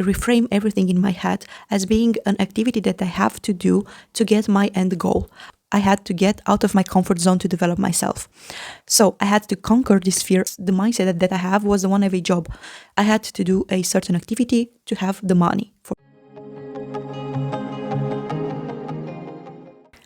reframe everything in my head as being an activity that I have to do to get my end goal. I had to get out of my comfort zone to develop myself. So I had to conquer this fear. The mindset that I have was the one of a job. I had to do a certain activity to have the money.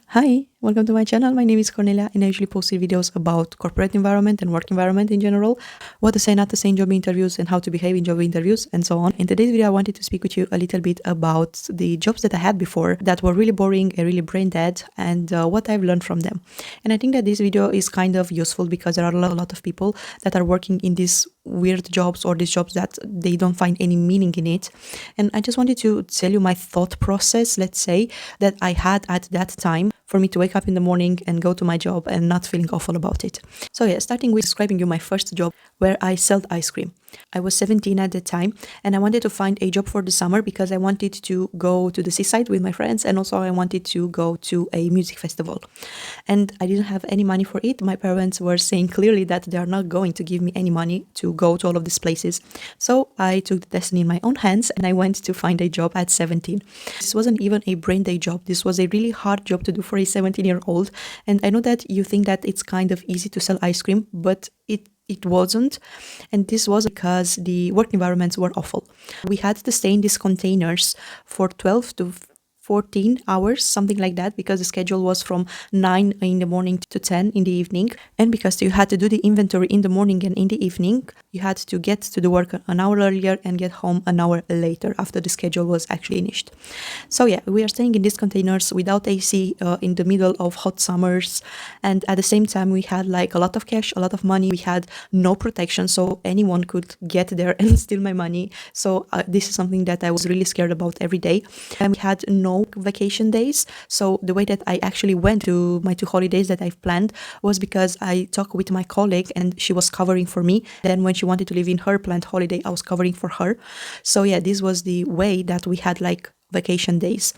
Hi, welcome to my channel. My name is Cornelia and I usually post videos about corporate environment and work environment in general, what to say, not to say in job interviews and how to behave in job interviews and so on. In today's video, I wanted to speak with you a little bit about the jobs that I had before that were really boring and really brain dead and what I've learned from them. And I think that this video is kind of useful because there are a lot of people that are working in these weird jobs or these jobs that they don't find any meaning in it. And I just wanted to tell you my thought process, let's say, that I had at that time for me to wake up in the morning and go to my job and not feeling awful about it. So yeah, starting with describing you my first job where I sold ice cream. I was 17 at the time and I wanted to find a job for the summer because I wanted to go to the seaside with my friends and also I wanted to go to a music festival. And I didn't have any money for it. My parents were saying clearly that they are not going to give me any money to go to all of these places. So I took the destiny in my own hands and I went to find a job at 17. This wasn't even a brain day job. This was a really hard job to do for a 17-year-old. And I know that you think that it's kind of easy to sell ice cream, but it wasn't, and this was because the work environments were awful. We had to stay in these containers for 12 to 14 hours, something like that, because the schedule was from 9 in the morning to 10 in the evening. And because you had to do the inventory in the morning and in the evening, you had to get to the work an hour earlier and get home an hour later after the schedule was actually finished. So yeah, we are staying in these containers without AC in the middle of hot summers. And at the same time, we had like a lot of cash, a lot of money. We had no protection, so anyone could get there and steal my money. So this is something that I was really scared about every day. And we had no vacation days. So the way that I actually went to my 2 holidays that I've planned was because I talked with my colleague and she was covering for me. Then when she wanted to live in her planned holiday, I was covering for her. So yeah, this was the way that we had like vacation days.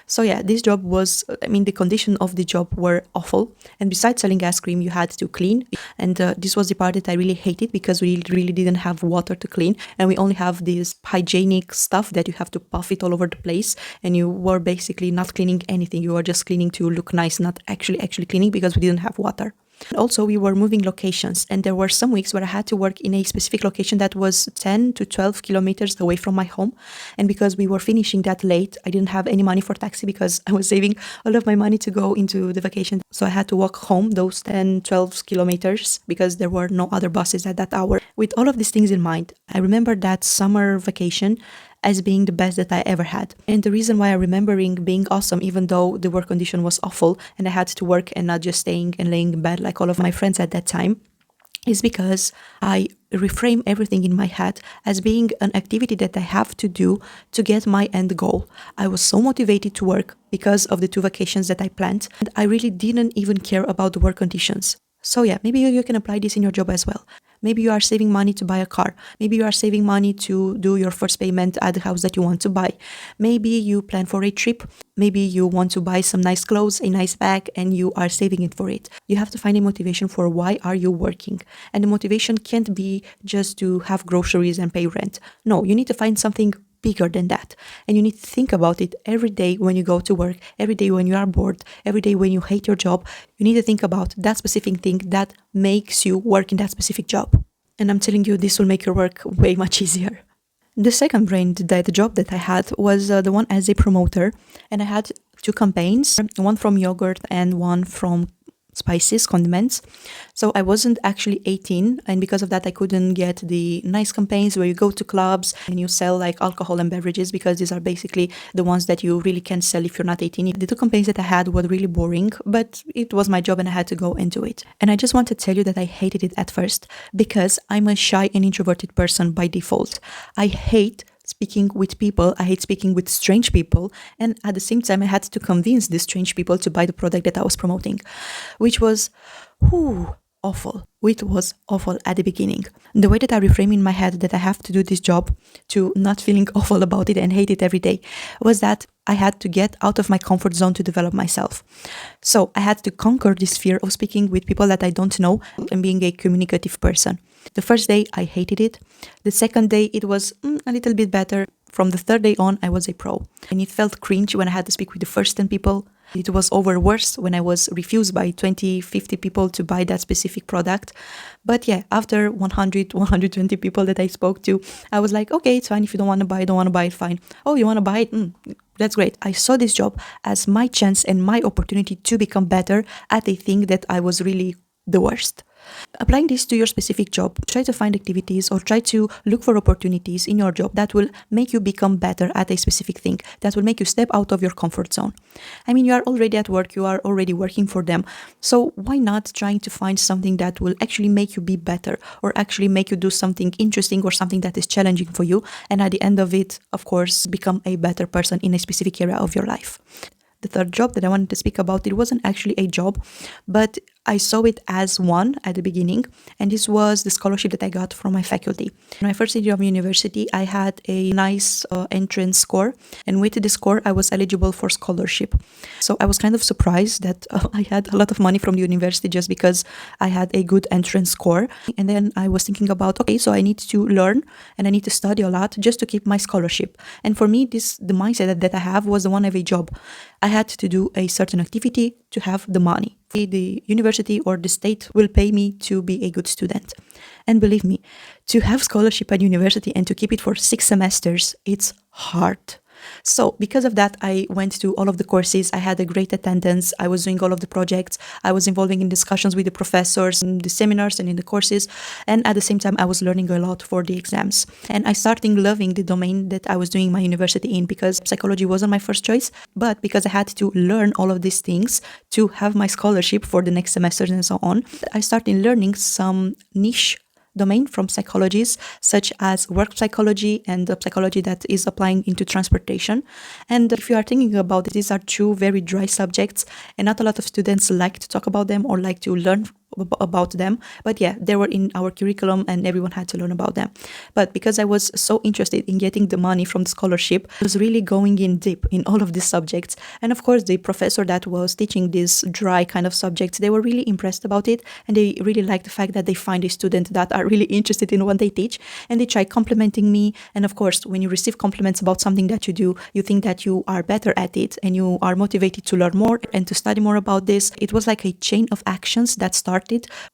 So yeah, this job was, the condition of the job were awful. And besides selling ice cream, you had to clean. And this was the part that I really hated because we really didn't have water to clean. And we only have this hygienic stuff that you have to puff it all over the place. And you were basically not cleaning anything. You were just cleaning to look nice, not actually cleaning because we didn't have water. Also, we were moving locations and there were some weeks where I had to work in a specific location that was 10 to 12 kilometers away from my home. And because we were finishing that late, I didn't have any money for taxi because I was saving all of my money to go into the vacation. So I had to walk home those 10, 12 kilometers because there were no other buses at that hour. With all of these things in mind, I remember that summer vacation as being the best that I ever had. And the reason why I remember being awesome, even though the work condition was awful and I had to work and not just staying and laying in bed like all of my friends at that time, is because I reframe everything in my head as being an activity that I have to do to get my end goal. I was so motivated to work because of the 2 vacations that I planned, and I really didn't even care about the work conditions. So yeah, maybe you can apply this in your job as well. Maybe you are saving money to buy a car. Maybe you are saving money to do your first payment at the house that you want to buy. Maybe you plan for a trip. Maybe you want to buy some nice clothes, a nice bag, and you are saving it for it. You have to find a motivation for why are you working. And the motivation can't be just to have groceries and pay rent. No, you need to find something bigger than that. And you need to think about it every day when you go to work, every day when you are bored, every day when you hate your job. You need to think about that specific thing that makes you work in that specific job. And I'm telling you, this will make your work way much easier. The second brain dead job that I had was the one as a promoter. And I had 2 campaigns, one from yogurt and one from spices, condiments. So I wasn't actually 18, and because of that I couldn't get the nice campaigns where you go to clubs and you sell like alcohol and beverages, because these are basically the ones that you really can't sell if you're not 18. The 2 campaigns that I had were really boring, but it was my job and I had to go and do it. And I just want to tell you that I hated it at first because I'm a shy and introverted person by default. I hate speaking with people, I hate speaking with strange people, and at the same time I had to convince these strange people to buy the product that I was promoting, which was awful. It was awful at the beginning. The way that I reframe in my head that I have to do this job to not feeling awful about it and hate it every day was that I had to get out of my comfort zone to develop myself. So I had to conquer this fear of speaking with people that I don't know and being a communicative person. The first day I hated it. The second day it was a little bit better. From the third day on, I was a pro. And it felt cringe when I had to speak with the first 10 people. It was over worse when I was refused by 20, 50 people to buy that specific product. But yeah, after 100, 120 people that I spoke to, I was like, okay, it's fine. If you don't want to buy it, fine. Oh, you want to buy it? That's great. I saw this job as my chance and my opportunity to become better at a thing that I was really the worst. Applying this to your specific job, try to find activities or try to look for opportunities in your job that will make you become better at a specific thing, that will make you step out of your comfort zone. I mean, you are already at work, you are already working for them. So why not trying to find something that will actually make you be better or actually make you do something interesting or something that is challenging for you. And at the end of it, of course, become a better person in a specific area of your life. The third job that I wanted to speak about, it wasn't actually a job, but I saw it as one at the beginning, and this was the scholarship that I got from my faculty. In my first year of university, I had a nice entrance score, and with the score, I was eligible for scholarship. So I was kind of surprised that I had a lot of money from the university just because I had a good entrance score. And then I was thinking about, okay, so I need to learn and I need to study a lot just to keep my scholarship. And for me, the mindset that I have was the one of a job. I had to do a certain activity to have the money. The university or the state will pay me to be a good student. And believe me, to have scholarship at university and to keep it for 6 semesters, it's hard. So because of that, I went to all of the courses. I had a great attendance. I was doing all of the projects. I was involving in discussions with the professors in the seminars and in the courses. And at the same time, I was learning a lot for the exams. And I started loving the domain that I was doing my university in, because psychology wasn't my first choice, but because I had to learn all of these things to have my scholarship for the next semesters and so on, I started learning some niche domain from psychologies such as work psychology and the psychology that is applying into transportation. And if you are thinking about it, these are two very dry subjects and not a lot of students like to talk about them or like to learn about them. But yeah, they were in our curriculum and everyone had to learn about them. But because I was so interested in getting the money from the scholarship, I was really going in deep in all of these subjects. And of course, the professor that was teaching these dry kind of subjects, they were really impressed about it. And they really liked the fact that they find a student that are really interested in what they teach. And they try complimenting me. And of course, when you receive compliments about something that you do, you think that you are better at it and you are motivated to learn more and to study more about this. It was like a chain of actions that started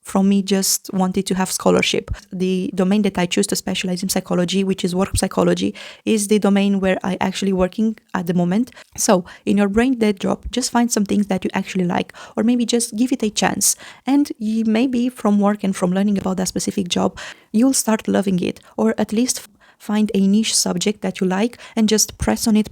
from me just wanted to have scholarship. The domain that I choose to specialize in psychology, which is work psychology, is the domain where I actually working at the moment. So in your brain dead job, just find some things that you actually like, or maybe just give it a chance. And maybe from work and from learning about that specific job, you'll start loving it, or at least find a niche subject that you like and just press on it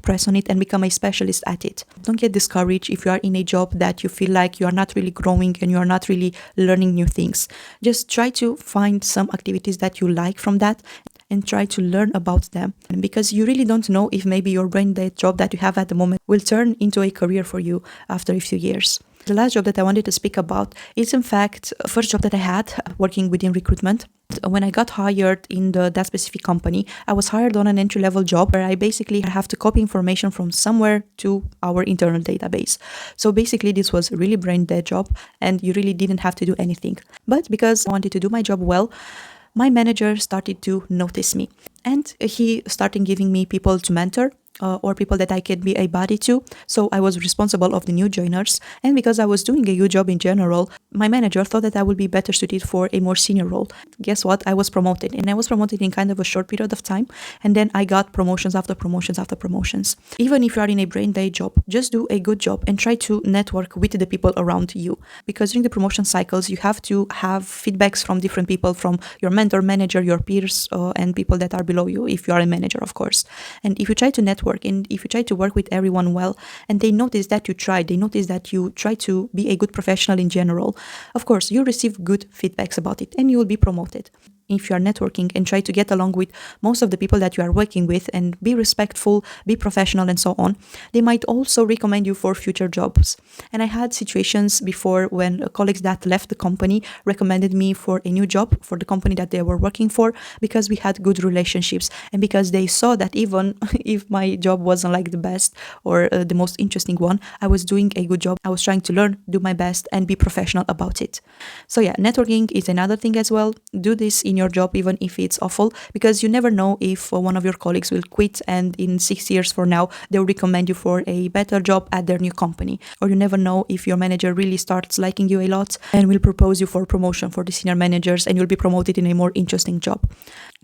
and become a specialist at it. Don't get discouraged if you are in a job that you feel like you are not really growing and you are not really learning new things. Just try to find some activities that you like from that and try to learn about them, because you really don't know if maybe your brain dead job that you have at the moment will turn into a career for you after a few years. The last job that I wanted to speak about is in fact the first job that I had working within recruitment. When I got hired in that specific company, I was hired on an entry-level job where I basically have to copy information from somewhere to our internal database. So basically this was a really brain dead job and you really didn't have to do anything. But because I wanted to do my job well, my manager started to notice me and he started giving me people to mentor. Or people that I could be a buddy to. So I was responsible of the new joiners. And because I was doing a good job in general, my manager thought that I would be better suited for a more senior role. Guess what? I was promoted. And I was promoted in kind of a short period of time. And then I got promotions after promotions after promotions. Even if you are in a brain dead job, just do a good job and try to network with the people around you. Because during the promotion cycles, you have to have feedbacks from different people, from your mentor, manager, your peers, and people that are below you, if you are a manager, of course. And if you try to network, and if you try to work with everyone well, and they notice that you tried, they notice that you try to be a good professional in general, of course, you receive good feedbacks about it and you will be promoted. If you are networking and try to get along with most of the people that you are working with and be respectful, be professional and so on, they might also recommend you for future jobs. And I had situations before when colleagues that left the company recommended me for a new job for the company that they were working for, because we had good relationships and because they saw that even if my job wasn't like the best or the most interesting one, I was doing a good job. I was trying to learn, do my best and be professional about it. So yeah, networking is another thing as well. Do this in your job, even if it's awful, because you never know if one of your colleagues will quit and in 6 years from now they will recommend you for a better job at their new company. Or you never know if your manager really starts liking you a lot and will propose you for promotion for the senior managers and you'll be promoted in a more interesting job.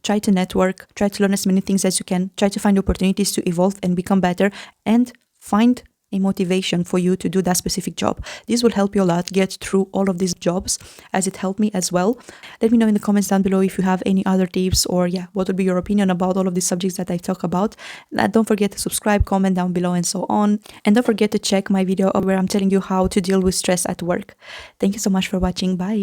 Try to network, try to learn as many things as you can, try to find opportunities to evolve and become better, and find a motivation for you to do that specific job. This will help you a lot get through all of these jobs, as it helped me as well. Let me know in the comments down below if you have any other tips, or what would be your opinion about all of these subjects that I talk about. Don't forget to subscribe, comment down below, and so on. And don't forget to check my video where I'm telling you how to deal with stress at work. Thank you so much for watching. Bye.